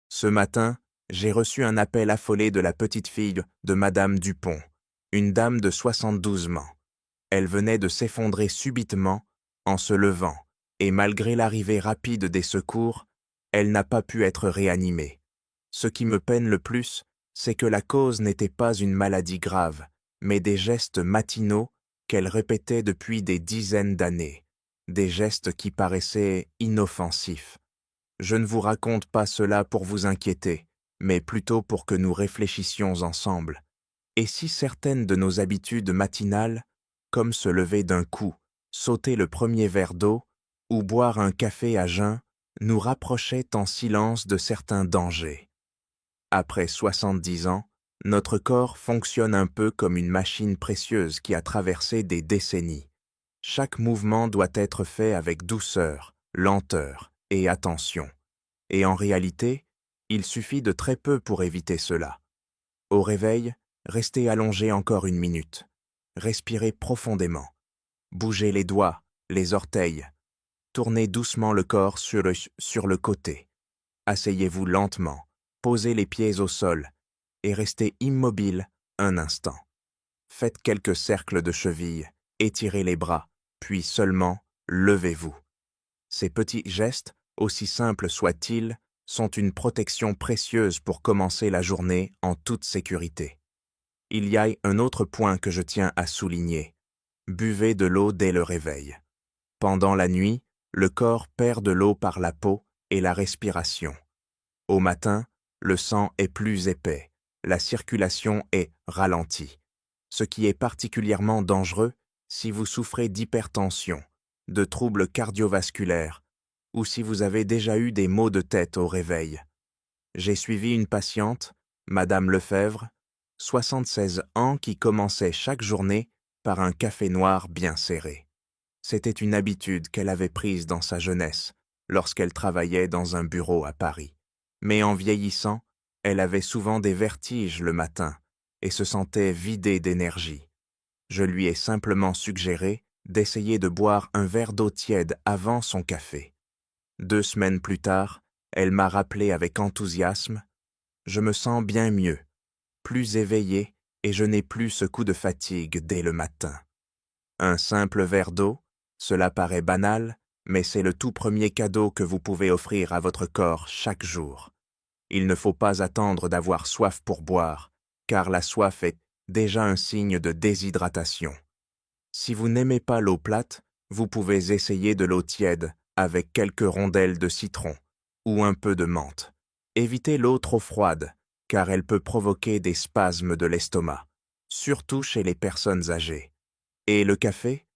Ce matin, j'ai reçu un appel affolé de la petite fille de Madame Dupont, une dame de 72 ans. Elle venait de s'effondrer subitement en se levant, et malgré l'arrivée rapide des secours, elle n'a pas pu être réanimée. Ce qui me peine le plus, c'est que la cause n'était pas une maladie grave, mais des gestes matinaux qu'elle répétait depuis des dizaines d'années, des gestes qui paraissaient inoffensifs. Je ne vous raconte pas cela pour vous inquiéter, mais plutôt pour que nous réfléchissions ensemble. Et si certaines de nos habitudes matinales, comme se lever d'un coup, sauter le premier verre d'eau ou boire un café à jeun, nous rapprochaient en silence de certains dangers? Après 70 ans, notre corps fonctionne un peu comme une machine précieuse qui a traversé des décennies. Chaque mouvement doit être fait avec douceur, lenteur et attention. Et en réalité, il suffit de très peu pour éviter cela. Au réveil, restez allongé encore une minute. Respirez profondément. Bougez les doigts, les orteils. Tournez doucement le corps sur le côté. Asseyez-vous lentement. Posez les pieds au sol et restez immobile un instant. Faites quelques cercles de cheville, étirez les bras, puis seulement levez-vous. Ces petits gestes, aussi simples soient-ils, sont une protection précieuse pour commencer la journée en toute sécurité. Il y a un autre point que je tiens à souligner. Buvez de l'eau dès le réveil. Pendant la nuit, le corps perd de l'eau par la peau et la respiration. Au matin, le sang est plus épais, la circulation est ralentie, ce qui est particulièrement dangereux si vous souffrez d'hypertension, de troubles cardiovasculaires, ou si vous avez déjà eu des maux de tête au réveil. J'ai suivi une patiente, Madame Lefebvre, 76 ans, qui commençait chaque journée par un café noir bien serré. C'était une habitude qu'elle avait prise dans sa jeunesse, lorsqu'elle travaillait dans un bureau à Paris. Mais en vieillissant, elle avait souvent des vertiges le matin et se sentait vidée d'énergie. Je lui ai simplement suggéré d'essayer de boire un verre d'eau tiède avant son café. 2 semaines plus tard, elle m'a rappelé avec enthousiasme « Je me sens bien mieux, plus éveillé et je n'ai plus ce coup de fatigue dès le matin. » Un simple verre d'eau, cela paraît banal, mais c'est le tout premier cadeau que vous pouvez offrir à votre corps chaque jour. Il ne faut pas attendre d'avoir soif pour boire, car la soif est déjà un signe de déshydratation. Si vous n'aimez pas l'eau plate, vous pouvez essayer de l'eau tiède avec quelques rondelles de citron ou un peu de menthe. Évitez l'eau trop froide, car elle peut provoquer des spasmes de l'estomac, surtout chez les personnes âgées. Et le café?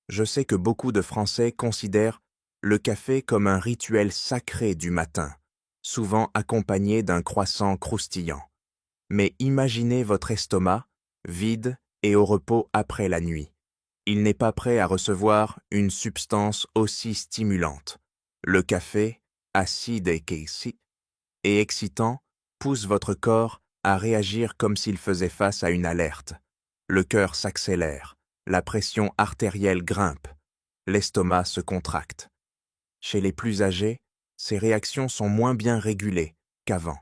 Je sais que beaucoup de Français considèrent le café comme un rituel sacré du matin, souvent accompagné d'un croissant croustillant. Mais imaginez votre estomac, vide et au repos après la nuit. Il n'est pas prêt à recevoir une substance aussi stimulante. Le café, acide et excitant, pousse votre corps à réagir comme s'il faisait face à une alerte. Le cœur s'accélère, la pression artérielle grimpe, l'estomac se contracte. Chez les plus âgés, ces réactions sont moins bien régulées qu'avant.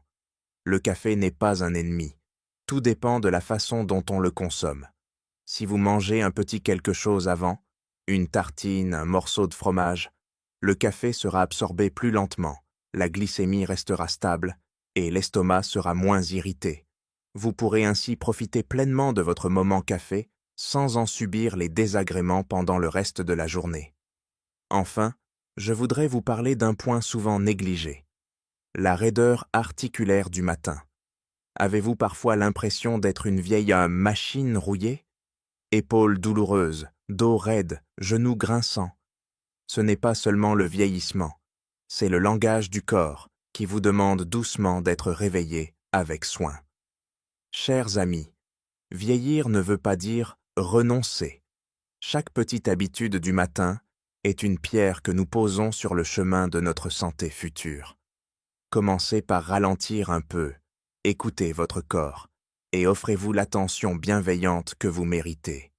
Le café n'est pas un ennemi. Tout dépend de la façon dont on le consomme. Si vous mangez un petit quelque chose avant, une tartine, un morceau de fromage, le café sera absorbé plus lentement, la glycémie restera stable et l'estomac sera moins irrité. Vous pourrez ainsi profiter pleinement de votre moment café sans en subir les désagréments pendant le reste de la journée. Enfin, je voudrais vous parler d'un point souvent négligé. La raideur articulaire du matin. Avez-vous parfois l'impression d'être une vieille machine rouillée? Épaules douloureuses, dos raide, genoux grinçants. Ce n'est pas seulement le vieillissement, c'est le langage du corps qui vous demande doucement d'être réveillé avec soin. Chers amis, vieillir ne veut pas dire renoncer. Chaque petite habitude du matin est une pierre que nous posons sur le chemin de notre santé future. Commencez par ralentir un peu, écoutez votre corps et offrez-vous l'attention bienveillante que vous méritez.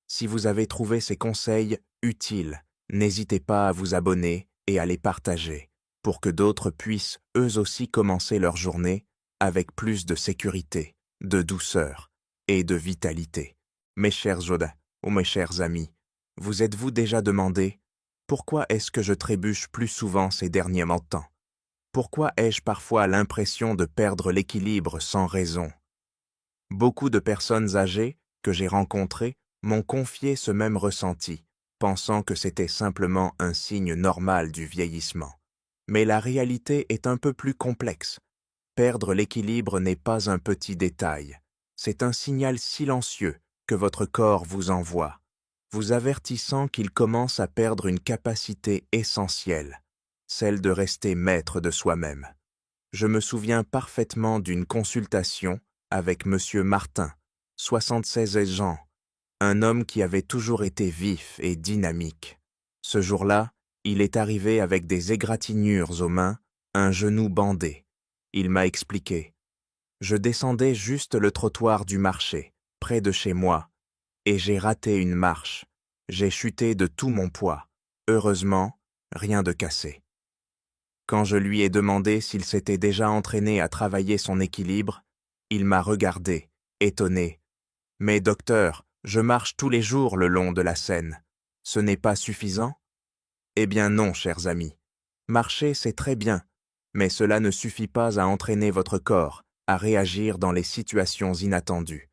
Si vous avez trouvé ces conseils utiles, n'hésitez pas à vous abonner et à les partager. pour que d'autres puissent eux aussi commencer leur journée avec plus de sécurité, de douceur et de vitalité. Mes chers Joda, ou mes chers amis, vous êtes-vous déjà demandé pourquoi est-ce que je trébuche plus souvent ces derniers temps? Pourquoi ai-je parfois l'impression de perdre l'équilibre sans raison? Beaucoup de personnes âgées que j'ai rencontrées m'ont confié ce même ressenti, pensant que c'était simplement un signe normal du vieillissement. Mais la réalité est un peu plus complexe. Perdre l'équilibre n'est pas un petit détail. C'est un signal silencieux que votre corps vous envoie, vous avertissant qu'il commence à perdre une capacité essentielle, celle de rester maître de soi-même. Je me souviens parfaitement d'une consultation avec Monsieur Martin, 76 ans, un homme qui avait toujours été vif et dynamique. Ce jour-là, il est arrivé avec des égratignures aux mains, un genou bandé. Il m'a expliqué. Je descendais juste le trottoir du marché, près de chez moi, et j'ai raté une marche. J'ai chuté de tout mon poids. Heureusement, rien de cassé. Quand je lui ai demandé s'il s'était déjà entraîné à travailler son équilibre, il m'a regardé, étonné. « Mais docteur, je marche tous les jours le long de la Seine. Ce n'est pas suffisant ?» Eh bien non, chers amis. Marcher, c'est très bien, mais cela ne suffit pas à entraîner votre corps à réagir dans les situations inattendues.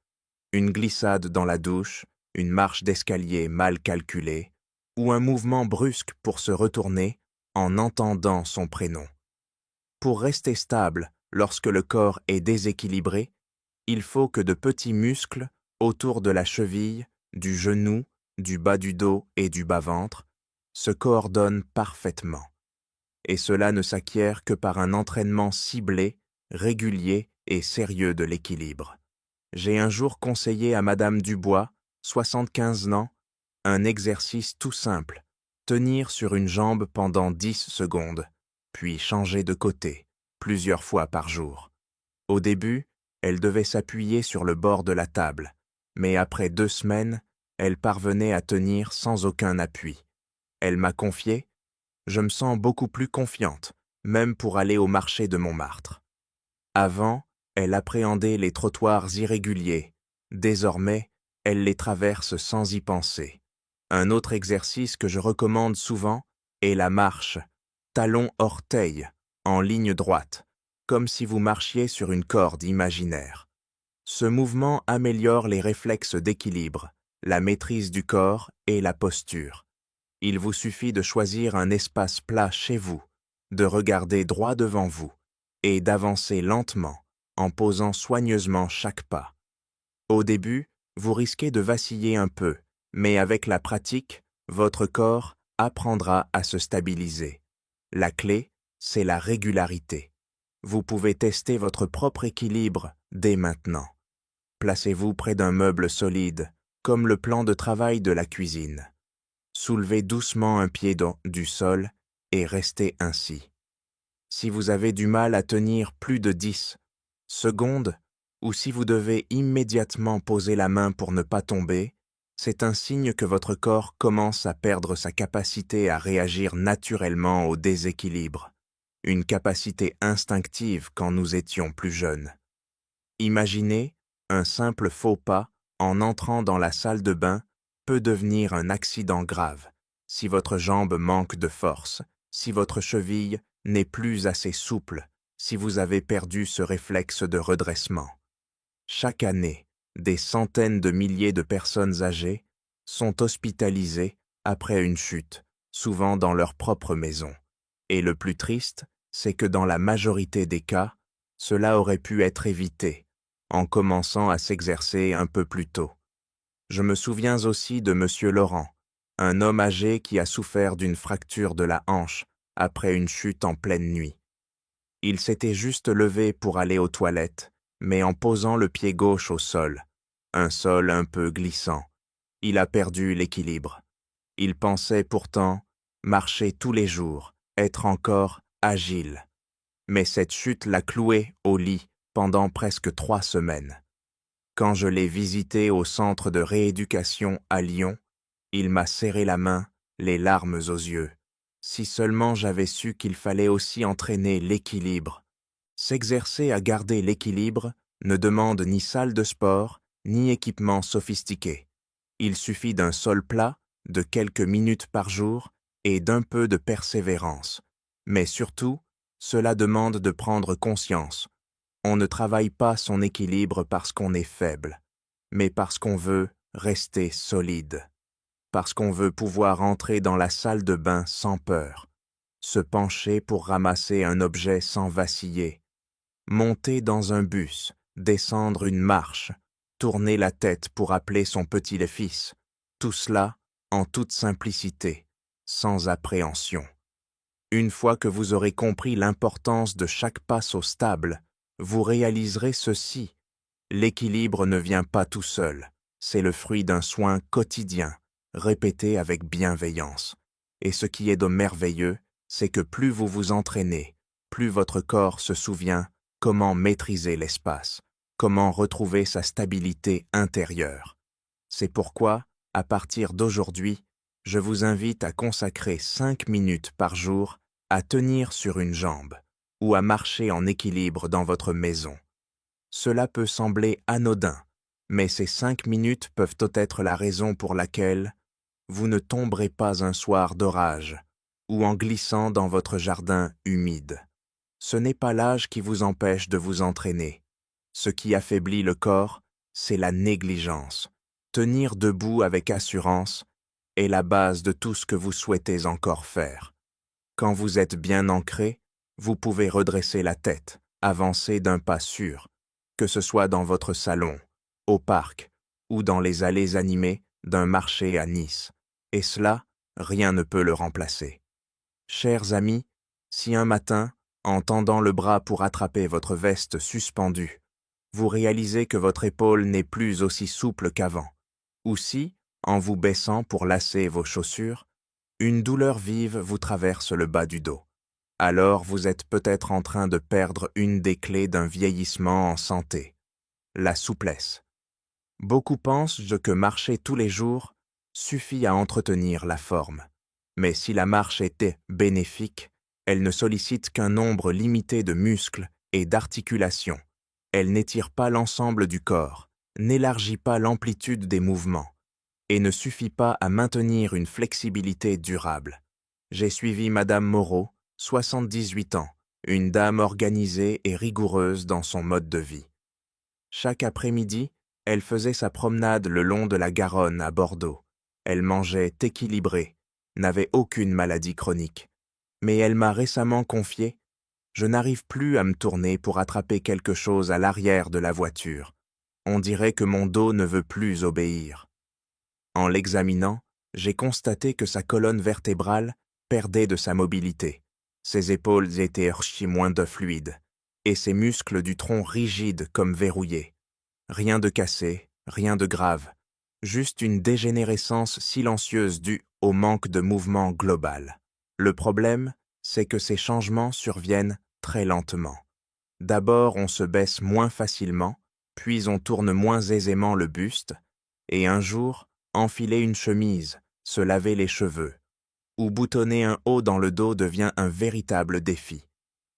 Une glissade dans la douche, une marche d'escalier mal calculée, ou un mouvement brusque pour se retourner en entendant son prénom. Pour rester stable lorsque le corps est déséquilibré, il faut que de petits muscles autour de la cheville, du genou, du bas du dos et du bas-ventre se coordonnent parfaitement. Et cela ne s'acquiert que par un entraînement ciblé, régulier et sérieux de l'équilibre. J'ai un jour conseillé à Madame Dubois, 75 ans, un exercice tout simple, tenir sur une jambe pendant 10 secondes, puis changer de côté, plusieurs fois par jour. Au début, elle devait s'appuyer sur le bord de la table, mais après 2 semaines, elle parvenait à tenir sans aucun appui. Elle m'a confié « Je me sens beaucoup plus confiante, même pour aller au marché de Montmartre. » Avant, elle appréhendait les trottoirs irréguliers. Désormais, elle les traverse sans y penser. Un autre exercice que je recommande souvent est la marche, talon-orteil, en ligne droite, comme si vous marchiez sur une corde imaginaire. Ce mouvement améliore les réflexes d'équilibre, la maîtrise du corps et la posture. Il vous suffit de choisir un espace plat chez vous, de regarder droit devant vous et d'avancer lentement en posant soigneusement chaque pas. Au début, vous risquez de vaciller un peu, mais avec la pratique, votre corps apprendra à se stabiliser. La clé, c'est la régularité. Vous pouvez tester votre propre équilibre dès maintenant. Placez-vous près d'un meuble solide, comme le plan de travail de la cuisine. Soulevez doucement un pied du sol et restez ainsi. Si vous avez du mal à tenir plus de 10 secondes, ou si vous devez immédiatement poser la main pour ne pas tomber, c'est un signe que votre corps commence à perdre sa capacité à réagir naturellement au déséquilibre, une capacité instinctive quand nous étions plus jeunes. Imaginez, un simple faux pas en entrant dans la salle de bain peut devenir un accident grave si votre jambe manque de force, si votre cheville n'est plus assez souple, si vous avez perdu ce réflexe de redressement. Chaque année, des centaines de milliers de personnes âgées sont hospitalisées après une chute, souvent dans leur propre maison. Et le plus triste, c'est que dans la majorité des cas, cela aurait pu être évité en commençant à s'exercer un peu plus tôt. Je me souviens aussi de Monsieur Laurent, un homme âgé qui a souffert d'une fracture de la hanche après une chute en pleine nuit. Il s'était juste levé pour aller aux toilettes, mais en posant le pied gauche au sol, un sol un peu glissant, il a perdu l'équilibre. Il pensait pourtant marcher tous les jours, être encore agile. Mais cette chute l'a cloué au lit pendant presque 3 semaines. Quand je l'ai visité au centre de rééducation à Lyon, il m'a serré la main, les larmes aux yeux. Si seulement j'avais su qu'il fallait aussi entraîner l'équilibre. S'exercer à garder l'équilibre ne demande ni salle de sport, ni équipement sophistiqué. Il suffit d'un sol plat, de quelques minutes par jour et d'un peu de persévérance. Mais surtout, cela demande de prendre conscience. On ne travaille pas son équilibre parce qu'on est faible, mais parce qu'on veut rester solide, parce qu'on veut pouvoir entrer dans la salle de bain sans peur, se pencher pour ramasser un objet sans vaciller, monter dans un bus, descendre une marche, tourner la tête pour appeler son petit-fils, tout cela en toute simplicité, sans appréhension. Une fois que vous aurez compris l'importance de chaque passe au stable, vous réaliserez ceci. L'équilibre ne vient pas tout seul, c'est le fruit d'un soin quotidien, répété avec bienveillance. Et ce qui est de merveilleux, c'est que plus vous vous entraînez, plus votre corps se souvient comment maîtriser l'espace, comment retrouver sa stabilité intérieure. C'est pourquoi, à partir d'aujourd'hui, je vous invite à consacrer 5 minutes par jour à tenir sur une jambe ou à marcher en équilibre dans votre maison. Cela peut sembler anodin, mais ces 5 minutes peuvent être la raison pour laquelle vous ne tomberez pas un soir d'orage ou en glissant dans votre jardin humide. Ce n'est pas l'âge qui vous empêche de vous entraîner. Ce qui affaiblit le corps, c'est la négligence. Tenir debout avec assurance est la base de tout ce que vous souhaitez encore faire. Quand vous êtes bien ancré, vous pouvez redresser la tête, avancer d'un pas sûr, que ce soit dans votre salon, au parc ou dans les allées animées d'un marché à Nice. Et cela, rien ne peut le remplacer. Chers amis, si un matin, en tendant le bras pour attraper votre veste suspendue, vous réalisez que votre épaule n'est plus aussi souple qu'avant, ou si, en vous baissant pour lasser vos chaussures, une douleur vive vous traverse le bas du dos. Alors vous êtes peut-être en train de perdre une des clés d'un vieillissement en santé, la souplesse. Beaucoup pensent que marcher tous les jours suffit à entretenir la forme. Mais si la marche était bénéfique, elle ne sollicite qu'un nombre limité de muscles et d'articulations. Elle n'étire pas l'ensemble du corps, n'élargit pas l'amplitude des mouvements et ne suffit pas à maintenir une flexibilité durable. J'ai suivi Madame Moreau, 78 ans, une dame organisée et rigoureuse dans son mode de vie. Chaque après-midi, elle faisait sa promenade le long de la Garonne à Bordeaux. Elle mangeait équilibré, n'avait aucune maladie chronique. Mais elle m'a récemment confié « Je n'arrive plus à me tourner pour attraper quelque chose à l'arrière de la voiture. On dirait que mon dos ne veut plus obéir. » En l'examinant, j'ai constaté que sa colonne vertébrale perdait de sa mobilité. Ses épaules étaient archi moins de fluide, et ses muscles du tronc rigides comme verrouillés. Rien de cassé, rien de grave, juste une dégénérescence silencieuse due au manque de mouvement global. Le problème, c'est que ces changements surviennent très lentement. D'abord, on se baisse moins facilement, puis on tourne moins aisément le buste, et un jour, enfiler une chemise, se laver les cheveux, ou boutonner un haut dans le dos devient un véritable défi.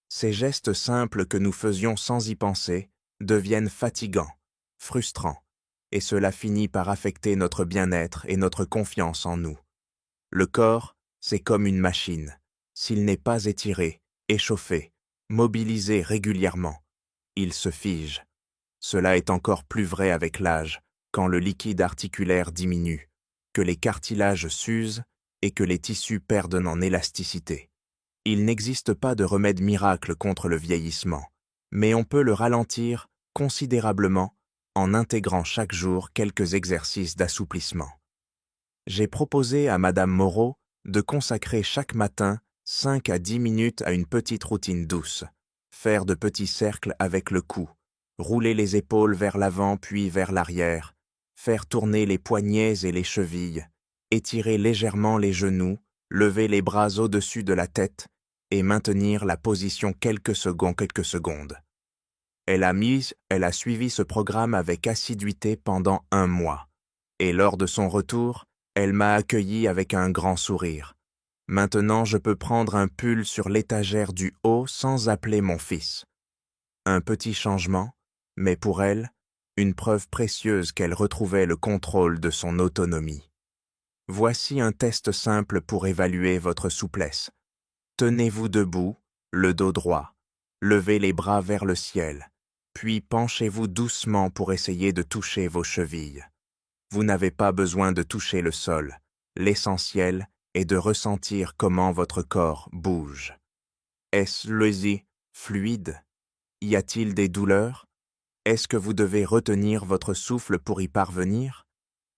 Ces gestes simples que nous faisions sans y penser deviennent fatigants, frustrants, et cela finit par affecter notre bien-être et notre confiance en nous. Le corps, c'est comme une machine. S'il n'est pas étiré, échauffé, mobilisé régulièrement, il se fige. Cela est encore plus vrai avec l'âge, quand le liquide articulaire diminue, que les cartilages s'usent et que les tissus perdent en élasticité. Il n'existe pas de remède miracle contre le vieillissement, mais on peut le ralentir considérablement en intégrant chaque jour quelques exercices d'assouplissement. J'ai proposé à Madame Moreau de consacrer chaque matin 5 à 10 minutes à une petite routine douce, faire de petits cercles avec le cou, rouler les épaules vers l'avant puis vers l'arrière, faire tourner les poignets et les chevilles, étirer légèrement les genoux, lever les bras au-dessus de la tête et maintenir la position quelques secondes. Elle a suivi ce programme avec assiduité pendant 1 mois, et lors de son retour, elle m'a accueilli avec un grand sourire. Maintenant je peux prendre un pull sur l'étagère du haut sans appeler mon fils. Un petit changement, mais pour elle, une preuve précieuse qu'elle retrouvait le contrôle de son autonomie. Voici un test simple pour évaluer votre souplesse. Tenez-vous debout, le dos droit. Levez les bras vers le ciel, puis penchez-vous doucement pour essayer de toucher vos chevilles. Vous n'avez pas besoin de toucher le sol. L'essentiel est de ressentir comment votre corps bouge. Est-ce léger, fluide? Y a-t-il des douleurs? Est-ce que vous devez retenir votre souffle pour y parvenir?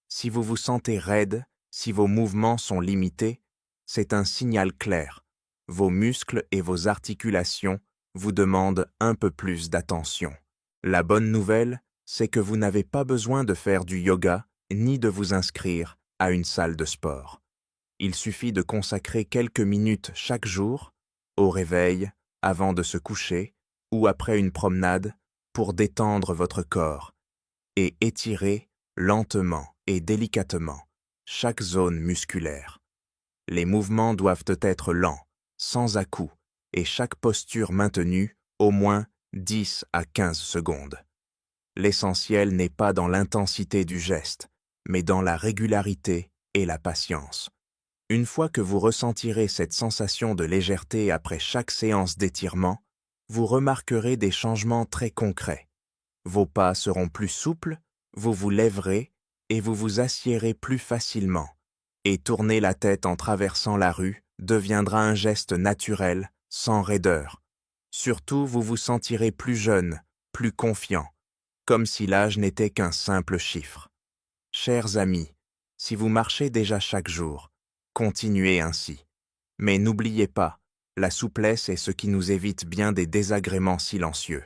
Si vous vous sentez raide, si vos mouvements sont limités, c'est un signal clair. Vos muscles et vos articulations vous demandent un peu plus d'attention. La bonne nouvelle, c'est que vous n'avez pas besoin de faire du yoga ni de vous inscrire à une salle de sport. Il suffit de consacrer quelques minutes chaque jour, au réveil, avant de se coucher ou après une promenade, pour détendre votre corps et étirer lentement et délicatement chaque zone musculaire. Les mouvements doivent être lents, sans à-coups, et chaque posture maintenue au moins 10 à 15 secondes. L'essentiel n'est pas dans l'intensité du geste, mais dans la régularité et la patience. Une fois que vous ressentirez cette sensation de légèreté après chaque séance d'étirement, vous remarquerez des changements très concrets. Vos pas seront plus souples, vous vous lèverez et vous vous assiérez plus facilement. Et tourner la tête en traversant la rue deviendra un geste naturel, sans raideur. Surtout, vous vous sentirez plus jeune, plus confiant, comme si l'âge n'était qu'un simple chiffre. Chers amis, si vous marchez déjà chaque jour, continuez ainsi. Mais n'oubliez pas, la souplesse est ce qui nous évite bien des désagréments silencieux.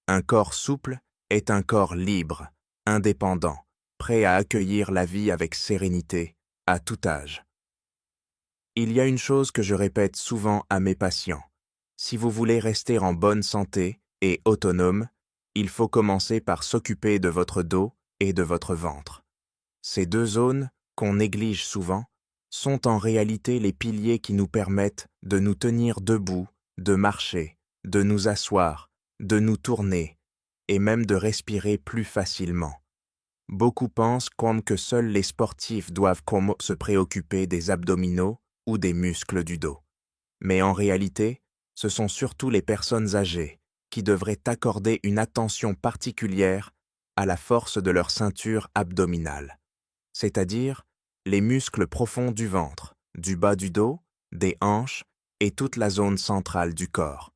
Un corps souple est un corps libre, indépendant, prêt à accueillir la vie avec sérénité, à tout âge. Il y a une chose que je répète souvent à mes patients. Si vous voulez rester en bonne santé et autonome, il faut commencer par s'occuper de votre dos et de votre ventre. Ces deux zones, qu'on néglige souvent, sont en réalité les piliers qui nous permettent de nous tenir debout, de marcher, de nous asseoir, de nous tourner, et même de respirer plus facilement. Beaucoup pensent comme que seuls les sportifs doivent se préoccuper des abdominaux ou des muscles du dos. Mais en réalité, ce sont surtout les personnes âgées qui devraient accorder une attention particulière à la force de leur ceinture abdominale, c'est-à-dire les muscles profonds du ventre, du bas du dos, des hanches et toute la zone centrale du corps.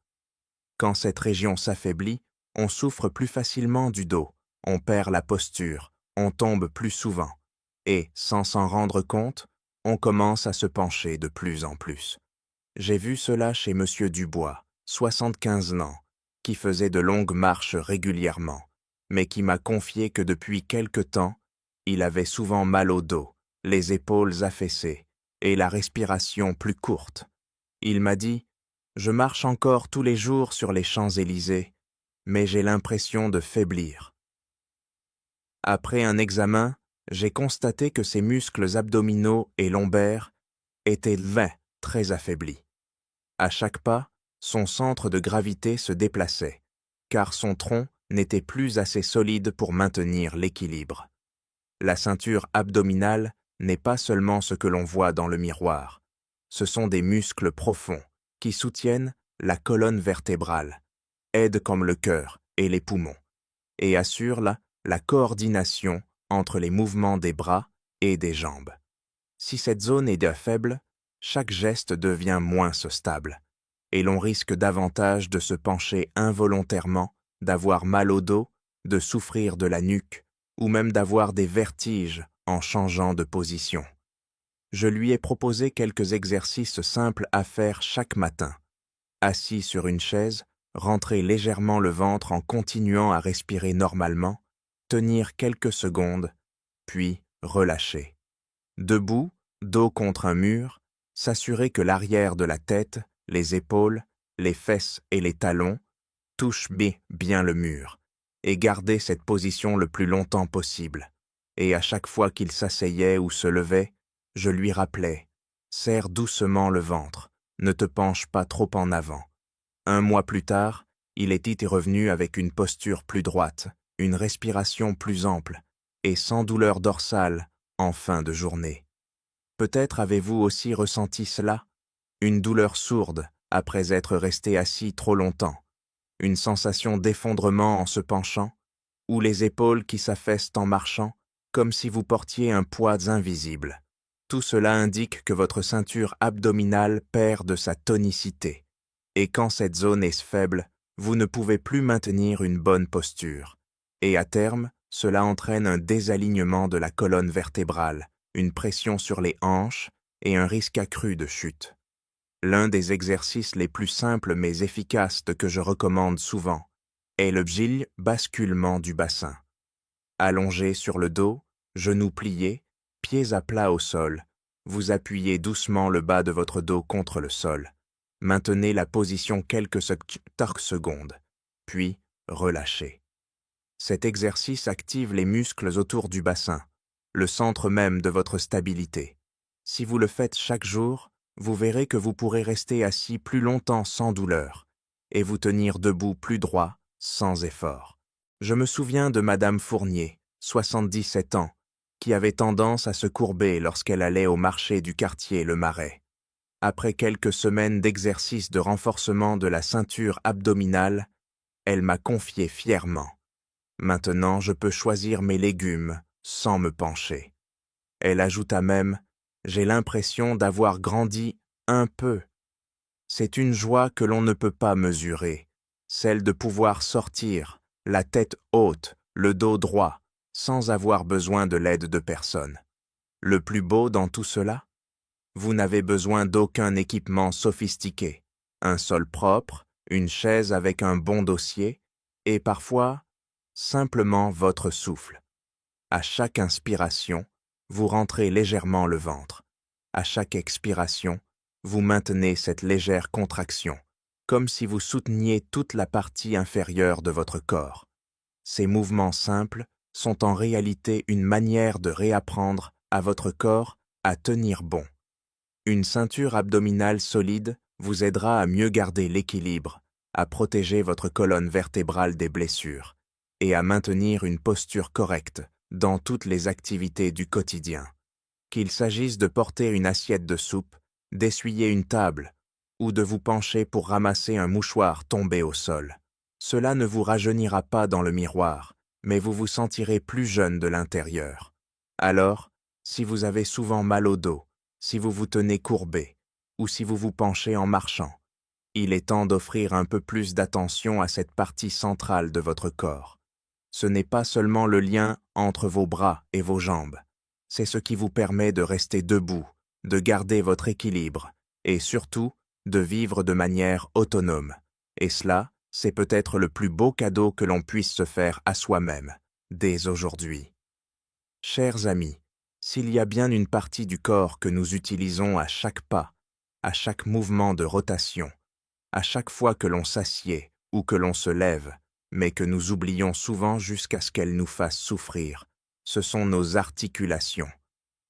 Quand cette région s'affaiblit, on souffre plus facilement du dos, on perd la posture, on tombe plus souvent, et, sans s'en rendre compte, on commence à se pencher de plus en plus. J'ai vu cela chez M. Dubois, 75 ans, qui faisait de longues marches régulièrement, mais qui m'a confié que depuis quelque temps, il avait souvent mal au dos, les épaules affaissées et la respiration plus courte. Il m'a dit « Je marche encore tous les jours sur les Champs-Élysées, mais j'ai l'impression de faiblir. » Après un examen, j'ai constaté que ses muscles abdominaux et lombaires étaient très affaiblis. À chaque pas, son centre de gravité se déplaçait, car son tronc n'était plus assez solide pour maintenir l'équilibre. La ceinture abdominale n'est pas seulement ce que l'on voit dans le miroir. Ce sont des muscles profonds qui soutiennent la colonne vertébrale, aident comme le cœur et les poumons, et assurent la coordination entre les mouvements des bras et des jambes. Si cette zone est faible, chaque geste devient moins stable, et l'on risque davantage de se pencher involontairement, d'avoir mal au dos, de souffrir de la nuque, ou même d'avoir des vertiges en changeant de position. Je lui ai proposé quelques exercices simples à faire chaque matin. Assis sur une chaise, rentrer légèrement le ventre en continuant à respirer normalement, tenir quelques secondes, puis relâcher. Debout, dos contre un mur, s'assurer que l'arrière de la tête, les épaules, les fesses et les talons touchent bien le mur, et garder cette position le plus longtemps possible. Et à chaque fois qu'il s'asseyait ou se levait, je lui rappelais Serre doucement le ventre, ne te penche pas trop en avant. 1 mois plus tard, il était revenu avec une posture plus droite, une respiration plus ample, et sans douleur dorsale en fin de journée. Peut-être avez-vous aussi ressenti cela, une douleur sourde après être resté assis trop longtemps, une sensation d'effondrement en se penchant, ou les épaules qui s'affaissent en marchant, comme si vous portiez un poids invisible. Tout cela indique que votre ceinture abdominale perd de sa tonicité. Et quand cette zone est faible, vous ne pouvez plus maintenir une bonne posture. Et à terme, cela entraîne un désalignement de la colonne vertébrale, une pression sur les hanches et un risque accru de chute. L'un des exercices les plus simples mais efficaces que je recommande souvent est le bjil basculement du bassin. Allongé sur le dos, genoux pliés, pieds à plat au sol, vous appuyez doucement le bas de votre dos contre le sol. Maintenez la position quelques secondes, puis relâchez. Cet exercice active les muscles autour du bassin, le centre même de votre stabilité. Si vous le faites chaque jour, vous verrez que vous pourrez rester assis plus longtemps sans douleur et vous tenir debout plus droit, sans effort. Je me souviens de Madame Fournier, 77 ans, qui avait tendance à se courber lorsqu'elle allait au marché du quartier Le Marais. Après quelques semaines d'exercice de renforcement de la ceinture abdominale, elle m'a confié fièrement. Maintenant, je peux choisir mes légumes sans me pencher. Elle ajouta même, j'ai l'impression d'avoir grandi un peu. C'est une joie que l'on ne peut pas mesurer, celle de pouvoir sortir, la tête haute, le dos droit, sans avoir besoin de l'aide de personne. Le plus beau dans tout cela, vous n'avez besoin d'aucun équipement sophistiqué, un sol propre, une chaise avec un bon dossier, et parfois, simplement votre souffle. À chaque inspiration, vous rentrez légèrement le ventre. À chaque expiration, vous maintenez cette légère contraction, comme si vous souteniez toute la partie inférieure de votre corps. Ces mouvements simples sont en réalité une manière de réapprendre à votre corps à tenir bon. Une ceinture abdominale solide vous aidera à mieux garder l'équilibre, à protéger votre colonne vertébrale des blessures et à maintenir une posture correcte dans toutes les activités du quotidien. Qu'il s'agisse de porter une assiette de soupe, d'essuyer une table ou de vous pencher pour ramasser un mouchoir tombé au sol. Cela ne vous rajeunira pas dans le miroir, mais vous vous sentirez plus jeune de l'intérieur. Alors, si vous avez souvent mal au dos, si vous vous tenez courbé ou si vous vous penchez en marchant, il est temps d'offrir un peu plus d'attention à cette partie centrale de votre corps. Ce n'est pas seulement le lien entre vos bras et vos jambes, c'est ce qui vous permet de rester debout, de garder votre équilibre et surtout de vivre de manière autonome. Et cela, c'est peut-être le plus beau cadeau que l'on puisse se faire à soi-même, dès aujourd'hui. Chers amis, s'il y a bien une partie du corps que nous utilisons à chaque pas, à chaque mouvement de rotation, à chaque fois que l'on s'assied ou que l'on se lève, mais que nous oublions souvent jusqu'à ce qu'elles nous fassent souffrir, ce sont nos articulations.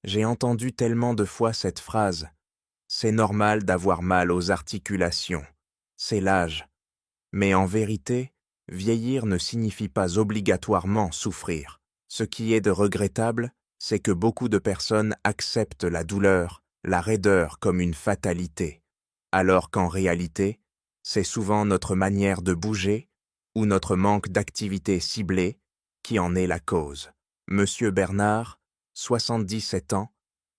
J'ai entendu tellement de fois cette phrase « C'est normal d'avoir mal aux articulations, c'est l'âge ». Mais en vérité, vieillir ne signifie pas obligatoirement souffrir. Ce qui est de regrettable, c'est que beaucoup de personnes acceptent la douleur, la raideur comme une fatalité, alors qu'en réalité, c'est souvent notre manière de bouger ou notre manque d'activité ciblée qui en est la cause. Monsieur Bernard, 77 ans,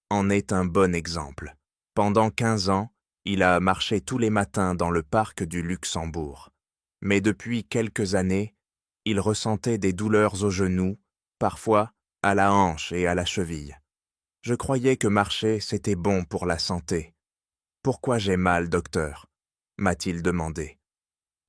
en est un bon exemple. Pendant 15 ans, il a marché tous les matins dans le parc du Luxembourg. Mais depuis quelques années, il ressentait des douleurs aux genoux, parfois à la hanche et à la cheville. Je croyais que marcher, c'était bon pour la santé. « Pourquoi j'ai mal, docteur ?» m'a-t-il demandé.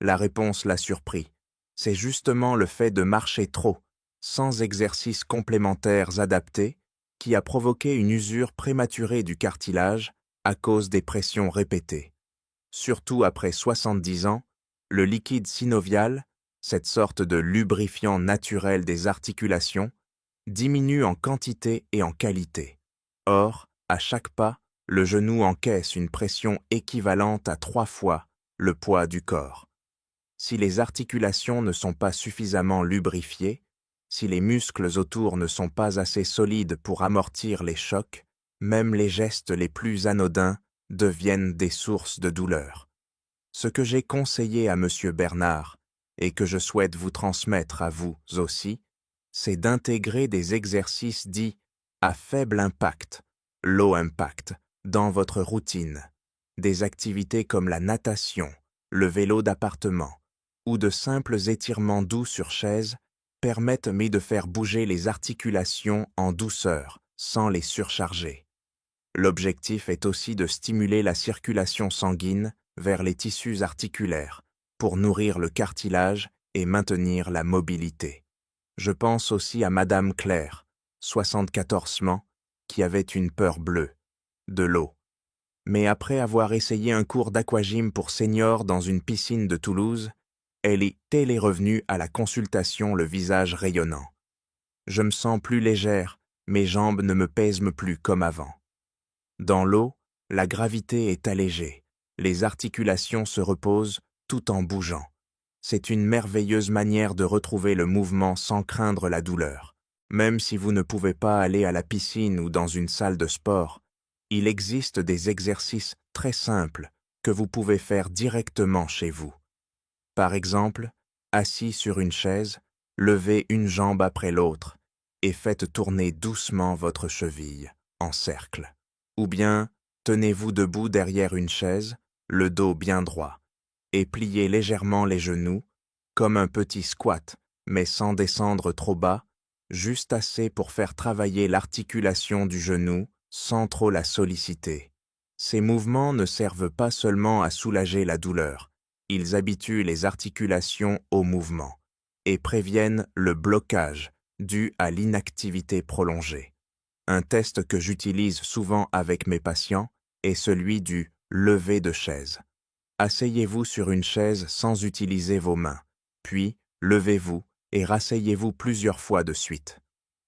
La réponse l'a surpris. C'est justement le fait de marcher trop, sans exercices complémentaires adaptés, qui a provoqué une usure prématurée du cartilage à cause des pressions répétées. Surtout après 70 ans, le liquide synovial, cette sorte de lubrifiant naturel des articulations, diminue en quantité et en qualité. Or, à chaque pas, Le genou encaisse une pression équivalente à 3 fois le poids du corps. Si les articulations ne sont pas suffisamment lubrifiées, si les muscles autour ne sont pas assez solides pour amortir les chocs, même les gestes les plus anodins deviennent des sources de douleur. Ce que j'ai conseillé à M. Bernard, et que je souhaite vous transmettre à vous aussi, c'est d'intégrer des exercices dits à faible impact, low impact, dans votre routine. Des activités comme la natation, le vélo d'appartement ou de simples étirements doux sur chaise permettent de faire bouger les articulations en douceur, sans les surcharger. L'objectif est aussi de stimuler la circulation sanguine vers les tissus articulaires pour nourrir le cartilage et maintenir la mobilité. Je pense aussi à Madame Claire, 74 ans, qui avait une peur bleue, de l'eau. Mais après avoir essayé un cours d'aquagym pour seniors dans une piscine de Toulouse, elle est revenue à la consultation le visage rayonnant. Je me sens plus légère, mes jambes ne me pèsent plus comme avant. Dans l'eau, la gravité est allégée, les articulations se reposent tout en bougeant. C'est une merveilleuse manière de retrouver le mouvement sans craindre la douleur. Même si vous ne pouvez pas aller à la piscine ou dans une salle de sport, il existe des exercices très simples que vous pouvez faire directement chez vous. Par exemple, assis sur une chaise, levez une jambe après l'autre et faites tourner doucement votre cheville en cercle. Ou bien, tenez-vous debout derrière une chaise, le dos bien droit, et pliez légèrement les genoux, comme un petit squat, mais sans descendre trop bas, juste assez pour faire travailler l'articulation du genou sans trop la solliciter. Ces mouvements ne servent pas seulement à soulager la douleur, ils habituent les articulations au mouvement et préviennent le blocage dû à l'inactivité prolongée. Un test que j'utilise souvent avec mes patients est celui du lever de chaise. Asseyez-vous sur une chaise sans utiliser vos mains, puis levez-vous et rasseyez-vous plusieurs fois de suite.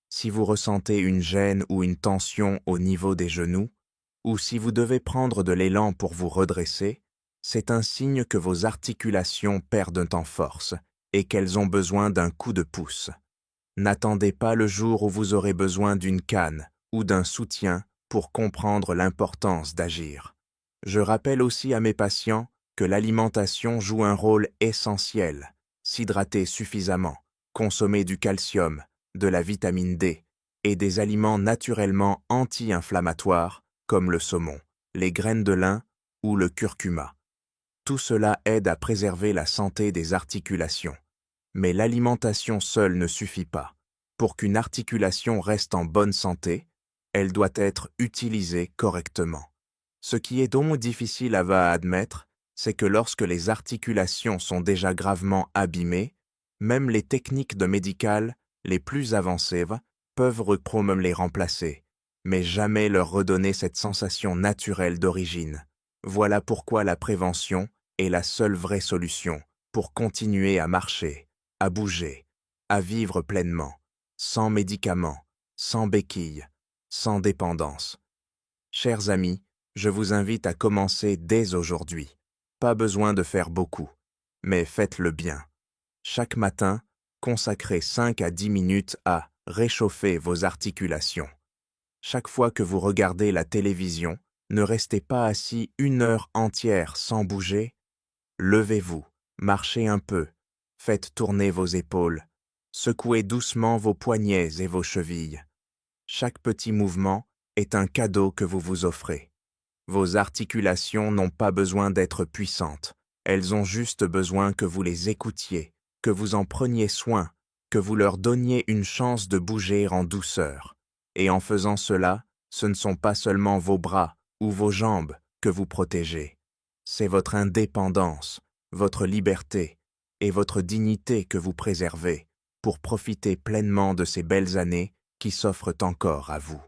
Si vous ressentez une gêne ou une tension au niveau des genoux, ou si vous devez prendre de l'élan pour vous redresser, c'est un signe que vos articulations perdent en force et qu'elles ont besoin d'un coup de pouce. N'attendez pas le jour où vous aurez besoin d'une canne ou d'un soutien pour comprendre l'importance d'agir. Je rappelle aussi à mes patients que l'alimentation joue un rôle essentiel. S'hydrater suffisamment, consommer du calcium, de la vitamine D et des aliments naturellement anti-inflammatoires comme le saumon, les graines de lin ou le curcuma. Tout cela aide à préserver la santé des articulations. Mais l'alimentation seule ne suffit pas. Pour qu'une articulation reste en bonne santé, elle doit être utilisée correctement. Ce qui est donc difficile à admettre, c'est que lorsque les articulations sont déjà gravement abîmées, même les techniques de médicales les plus avancées peuvent les remplacer, mais jamais leur redonner cette sensation naturelle d'origine. Voilà pourquoi la prévention est la seule vraie solution pour continuer à marcher, à bouger, à vivre pleinement, sans médicaments, sans béquilles, sans dépendance. Chers amis, je vous invite à commencer dès aujourd'hui. Pas besoin de faire beaucoup, mais faites-le bien. Chaque matin, consacrez 5 à 10 minutes à réchauffer vos articulations. Chaque fois que vous regardez la télévision, ne restez pas assis 1 heure entière sans bouger. Levez-vous, marchez un peu, faites tourner vos épaules, secouez doucement vos poignets et vos chevilles. Chaque petit mouvement est un cadeau que vous vous offrez. Vos articulations n'ont pas besoin d'être puissantes, elles ont juste besoin que vous les écoutiez, que vous en preniez soin, que vous leur donniez une chance de bouger en douceur. Et en faisant cela, ce ne sont pas seulement vos bras ou vos jambes que vous protégez. C'est votre indépendance, votre liberté et votre dignité que vous préservez pour profiter pleinement de ces belles années qui s'offrent encore à vous.